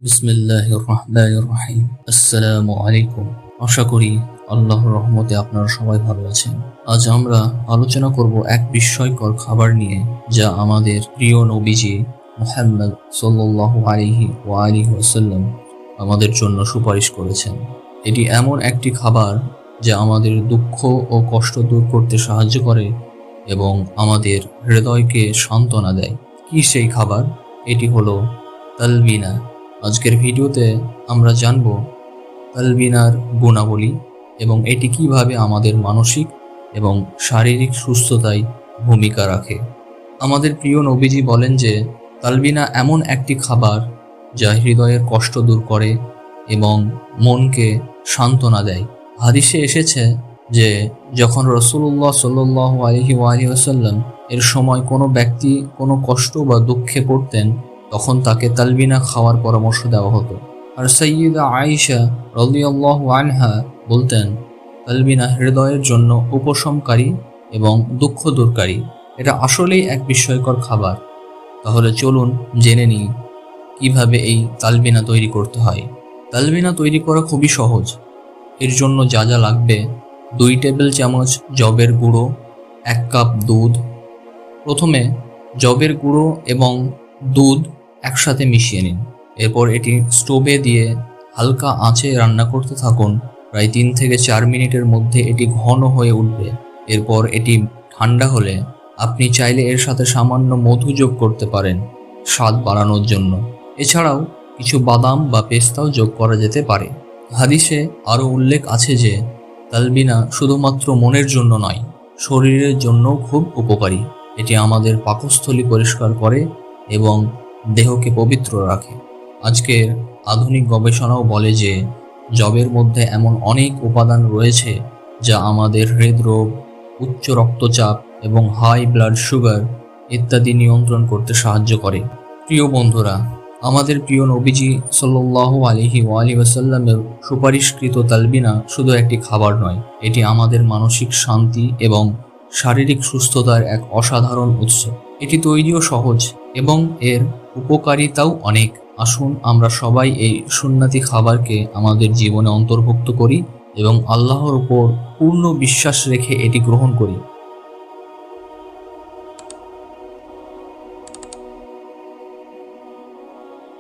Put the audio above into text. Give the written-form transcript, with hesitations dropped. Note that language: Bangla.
বিসমিল্লাহির রহমানির রহিম। আসসালামু আলাইকুম। আশা করি আল্লাহর রহমতে আপনারা সবাই ভালো আছেন। আজ আমরা আলোচনা করব এক বিস্ময়কর খাবার নিয়ে, যা আমাদের প্রিয় নবীজি মুহাম্মদ সাল্লাল্লাহু আলাইহি ওয়াসাল্লাম আমাদের জন্য সুপারিশ করেছেন। এটি এমন একটি খাবার যা আমাদের দুঃখ ও কষ্ট দূর করতে সাহায্য করে এবং আমাদের হৃদয়কে সান্ত্বনা দেয়। কি সেই খাবার? এটি হলো তালবিনা। আজকের ভিডিওতে আমরা জানব তালবিনার গুণাবলী এবং এটি কিভাবে আমাদের মানসিক এবং শারীরিক সুস্থতায় ভূমিকা রাখে। আমাদের প্রিয় নবীজি বলেন যে তালবিনা এমন একটি খাবার যা হৃদয়ের কষ্ট দূর করে এবং মনকে সান্ত্বনা দেয়। হাদিসে এসেছে যে যখন রাসূলুল্লাহ সাল্লাল্লাহু আলাইহি ওয়াসাল্লাম এর সময় কোনো ব্যক্তি কোনো কষ্ট বা দুঃখে পড়তেন, তখন তাকে তালবিনা খাওয়ার পরামর্শ দেওয়া হতো। আর সাইয়্যিদা আয়েশা রাদিয়াল্লাহু আনহা বলতেন, তালবিনা হৃদয়ের জন্য উপশমকারী এবং দুঃখ দূরকারী। এটা আসলেই এক বিস্ময়কর খাবার। তাহলে চলুন জেনে নিই কিভাবে এই তালবিনা তৈরি করতে হয়। তালবিনা তৈরি করা খুবই সহজ। এর জন্য যা যা লাগবে: 2 টেবিল চামচ যবের গুঁড়ো, 1 কাপ দুধ। প্রথমে যবের গুঁড়ো এবং দুধ একসাথে মিশিয়ে নিন। এরপর এটি স্টোভে দিয়ে হালকা আঁচে রান্না করতে থাকুন। প্রায় 3 থেকে 4 মিনিটের মধ্যে এটি ঘন হয়ে উঠবে। এরপর এটি ঠান্ডা হলে আপনি চাইলে এর সাথে সামান্য মধু যোগ করতে পারেন স্বাদ বাড়ানোর জন্য। এছাড়াও কিছু বাদাম বা পেস্তাও যোগ করা যেতে পারে। হাদিসে আরও উল্লেখ আছে যে তালবিনা শুধুমাত্র মনের জন্য নয়, শরীরের জন্যও খুব উপকারী। এটি আমাদের পাকস্থলী পরিষ্কার করে এবং দেহকে পবিত্র রাখে। আজকের আধুনিক গবেষণাও বলে যে যবের মধ্যে এমন অনেক উপাদান রয়েছে যা আমাদের হৃদরোগ, উচ্চ রক্তচাপ এবং হাই ব্লাড সুগার ইত্যাদি নিয়ন্ত্রণ করতে সাহায্য করে। প্রিয় বন্ধুরা, আমাদের প্রিয় নবীজি সাল্লাল্লাহু আলাইহি ওয়াসাল্লামের সুপারিশকৃত তালবিনা শুধু একটি খাবার নয়, এটি আমাদের মানসিক শান্তি এবং শারীরিক সুস্থতার এক অসাধারণ উৎস। এটি তৈরিও সহজ এবং এর উপকারিতাও অনেক। আসুন আমরা সবাই এই সুন্নতি খাবারকে আমাদের জীবনে অন্তর্ভুক্ত করি এবং আল্লাহর উপর পূর্ণ বিশ্বাস রেখে এটি গ্রহণ করি।